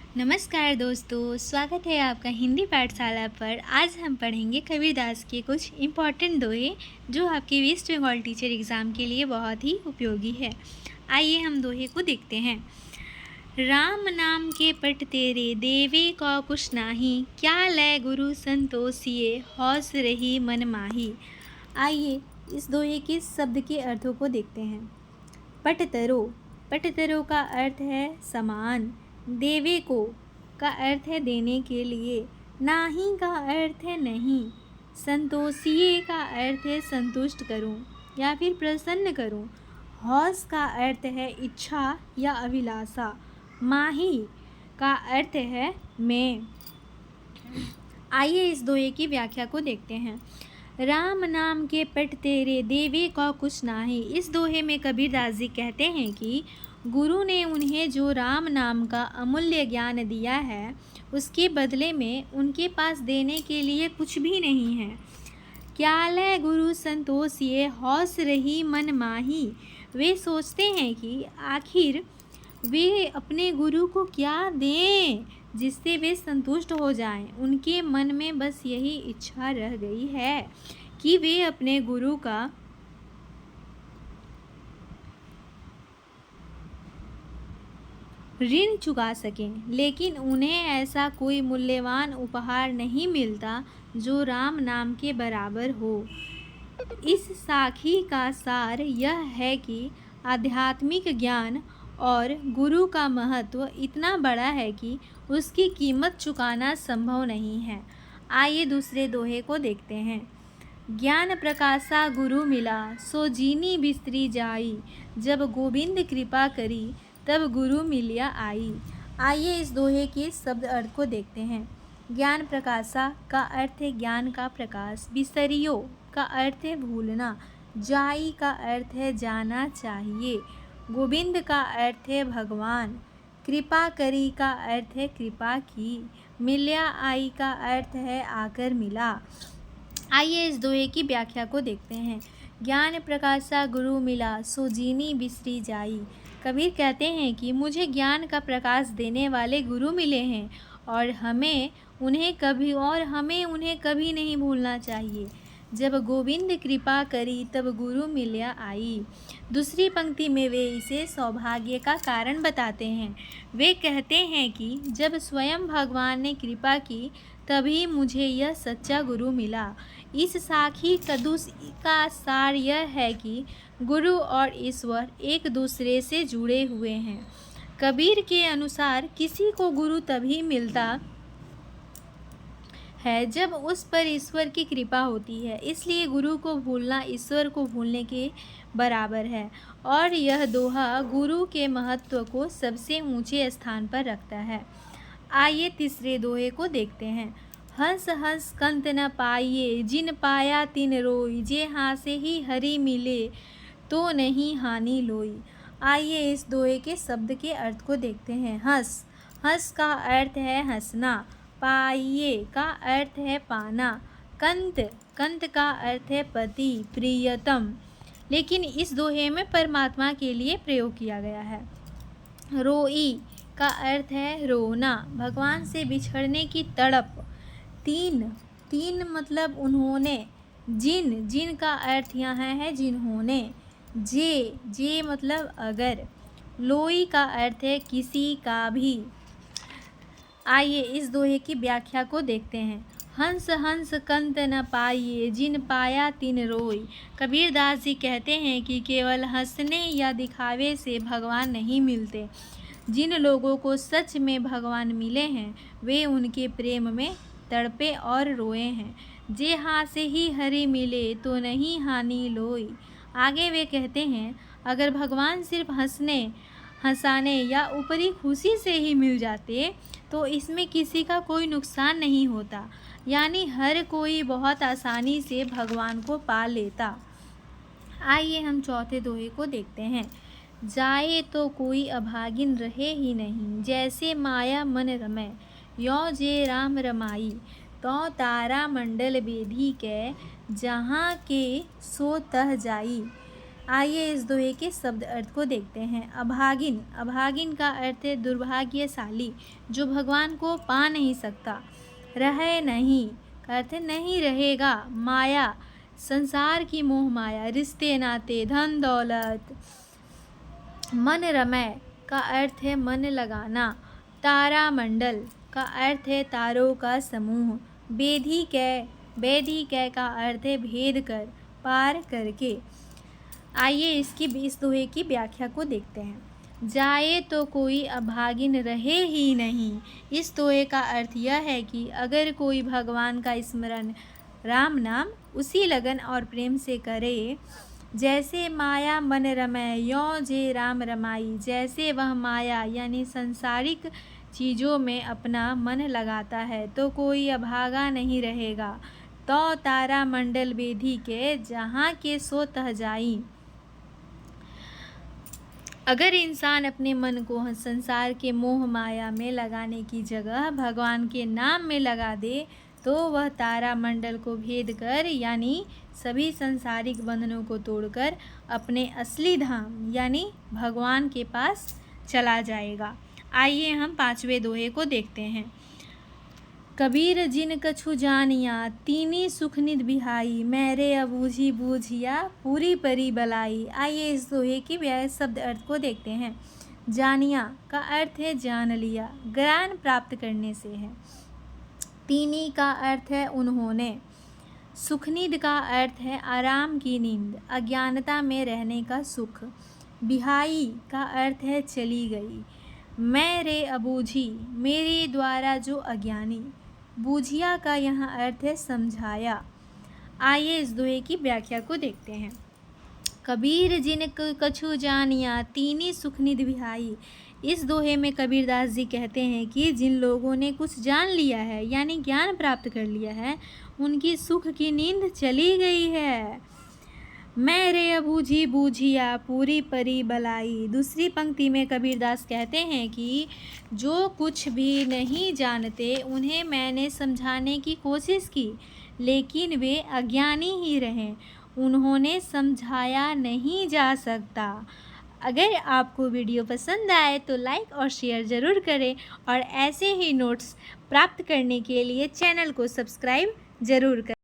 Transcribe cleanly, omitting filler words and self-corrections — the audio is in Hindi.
नमस्कार दोस्तों, स्वागत है आपका हिंदी पाठशाला पर। आज हम पढ़ेंगे कबीरदास के कुछ इम्पॉर्टेंट दोहे जो आपके वेस्ट बंगाल टीचर एग्ज़ाम के लिए बहुत ही उपयोगी है। आइए हम दोहे को देखते हैं। राम नाम के पट तेरे देवे को कुछ नाही, क्या लय गुरु संतोषिए हौस रही मन माही। आइए इस दोहे के शब्द के अर्थों को देखते हैं। पटतरो का अर्थ है समान, देवे को का अर्थ है देने के लिए, नाही का अर्थ है नहीं, संतोषिए का अर्थ है संतुष्ट करूं या फिर प्रसन्न करूं, हौस का अर्थ है इच्छा या अभिलाषा, माही का अर्थ है मैं। आइए इस दोहे की व्याख्या को देखते हैं। राम नाम के पट तेरे देवे को कुछ नाही। इस दोहे में कबीरदास जी कहते हैं कि गुरु ने उन्हें जो राम नाम का अमूल्य ज्ञान दिया है उसके बदले में उनके पास देने के लिए कुछ भी नहीं है। क्या लय गुरु संतोषिए हौस रही मन माही। वे सोचते हैं कि आखिर वे अपने गुरु को क्या दें जिससे वे संतुष्ट हो जाएं। उनके मन में बस यही इच्छा रह गई है कि वे अपने गुरु का ऋण चुका सकें, लेकिन उन्हें ऐसा कोई मूल्यवान उपहार नहीं मिलता जो राम नाम के बराबर हो। इस साखी का सार यह है कि आध्यात्मिक ज्ञान और गुरु का महत्व इतना बड़ा है कि उसकी कीमत चुकाना संभव नहीं है। आइए दूसरे दोहे को देखते हैं। ज्ञान प्रकाशा गुरु मिला, सो जीनी बिस्तरी जाई, जब गोविंद कृपा करी तब गुरु मिलिया आई। आइए इस दोहे के शब्द अर्थ को देखते हैं। ज्ञान प्रकाशा का अर्थ है ज्ञान का प्रकाश, बिसरियो का अर्थ है भूलना, जाई का अर्थ है जाना चाहिए, गोविंद का अर्थ है भगवान, कृपा करी का अर्थ है कृपा की, मिलिया आई का अर्थ है आकर मिला। आइए इस दोहे की व्याख्या को देखते हैं। ज्ञान प्रकाशा गुरु मिला, सो जीनी बिसरी जाई। कबीर कहते हैं कि मुझे ज्ञान का प्रकाश देने वाले गुरु मिले हैं और हमें उन्हें कभी नहीं भूलना चाहिए। जब गोविंद कृपा करी तब गुरु मिलिया आई। दूसरी पंक्ति में वे इसे सौभाग्य का कारण बताते हैं। वे कहते हैं कि जब स्वयं भगवान ने कृपा की तभी मुझे यह सच्चा गुरु मिला। इस साखी कदूस का सार यह है कि गुरु और ईश्वर एक दूसरे से जुड़े हुए हैं। कबीर के अनुसार किसी को गुरु तभी मिलता है जब उस पर ईश्वर की कृपा होती है, इसलिए गुरु को भूलना ईश्वर को भूलने के बराबर है और यह दोहा गुरु के महत्व को सबसे ऊंचे स्थान पर रखता है। आइए तीसरे दोहे को देखते हैं। हंस हंस कंत न पाइए, जिन पाया तिन रोई, जे हासे ही हरि मिले तो नहीं हानि लोई। आइए इस दोहे के शब्द के अर्थ को देखते हैं। हंस का अर्थ है हंसना, पाइए का अर्थ है पाना, कंत का अर्थ है पति प्रियतम, लेकिन इस दोहे में परमात्मा के लिए प्रयोग किया गया है। रोई का अर्थ है रोना, भगवान से बिछड़ने की तड़प। तीन मतलब उन्होंने, जिन का अर्थ यहाँ है जिन्होंने, जे मतलब अगर, लोई का अर्थ है किसी का भी। आइए इस दोहे की व्याख्या को देखते हैं। हंस हंस कंत न पाइए, जिन पाया तिन रोई। कबीरदास जी कहते हैं कि केवल हंसने या दिखावे से भगवान नहीं मिलते। जिन लोगों को सच में भगवान मिले हैं वे उनके प्रेम में तड़पे और रोए हैं। जे हासे ही हरि मिले तो नहीं हानि लोई। आगे वे कहते हैं अगर भगवान सिर्फ हंसाने या ऊपरी खुशी से ही मिल जाते तो इसमें किसी का कोई नुकसान नहीं होता, यानी हर कोई बहुत आसानी से भगवान को पा लेता। आइए हम चौथे दोहे को देखते हैं। जाए तो कोई अभागिन रहे ही नहीं, जैसे माया मन रमै, यो जे राम रमाई, तो तारा मंडल बेधी के, जहाँ के सो तह जाई। आइए इस दोहे के शब्द अर्थ को देखते हैं। अभागिन, अभागिन का अर्थ है दुर्भाग्यशाली, जो भगवान को पा नहीं सकता। रहे नहीं का अर्थ है नहीं रहेगा। माया, संसार की मोह माया, रिश्ते नाते, धन दौलत। मन रमय का अर्थ है मन लगाना। तारामंडल का अर्थ है तारों का समूह। बेधी कै का अर्थ है भेद कर, पार करके। आइए इस दोहे की व्याख्या को देखते हैं। जाए तो कोई अभागिन रहे ही नहीं। इस दोहे का अर्थ यह है कि अगर कोई भगवान का स्मरण, राम नाम उसी लगन और प्रेम से करे, जैसे माया मन रमय यों जे राम रमाई, जैसे वह माया यानी सांसारिक चीज़ों में अपना मन लगाता है तो कोई अभागा नहीं रहेगा। तो तारा मंडल बेधी के जहाँ के सो तह जाई। अगर इंसान अपने मन को संसार के मोह माया में लगाने की जगह भगवान के नाम में लगा दे तो वह तारा मंडल को भेद कर यानी सभी संसारिक बंधनों को तोड़कर अपने असली धाम यानी भगवान के पास चला जाएगा। आइए हम 5वें दोहे को देखते हैं। कबीर जिन कछु जानिया तीनी सुख निध बिहाई, मेरे अबूझी बूझिया पूरी परी बलाई। आइए इस दोहे की शब्द अर्थ को देखते हैं। जानिया का अर्थ है जान लिया, ज्ञान प्राप्त करने से है। तीनी का अर्थ है उन्होंने। सुखनिध का अर्थ है आराम की नींद, अज्ञानता में रहने का सुख। बिहाई का अर्थ है चली गई। मैं रे अबूझी, मेरे द्वारा जो अज्ञानी। बूझिया का यहाँ अर्थ है समझाया। आइए इस दोहे की व्याख्या को देखते हैं। कबीर जिन कछु जानिया तीनी सुखनिधि बिहाई। इस दोहे में कबीरदास जी कहते हैं कि जिन लोगों ने कुछ जान लिया है यानी ज्ञान प्राप्त कर लिया है, उनकी सुख की नींद चली गई है। मैं रे अबूझी बूझिया पूरी परी बलाई। दूसरी पंक्ति में कबीरदास कहते हैं कि जो कुछ भी नहीं जानते उन्हें मैंने समझाने की कोशिश की, लेकिन वे अज्ञानी ही रहें, उन्होंने समझाया नहीं जा सकता। अगर आपको वीडियो पसंद आए तो लाइक और शेयर ज़रूर करें और ऐसे ही नोट्स प्राप्त करने के लिए चैनल को सब्सक्राइब ज़रूर करें।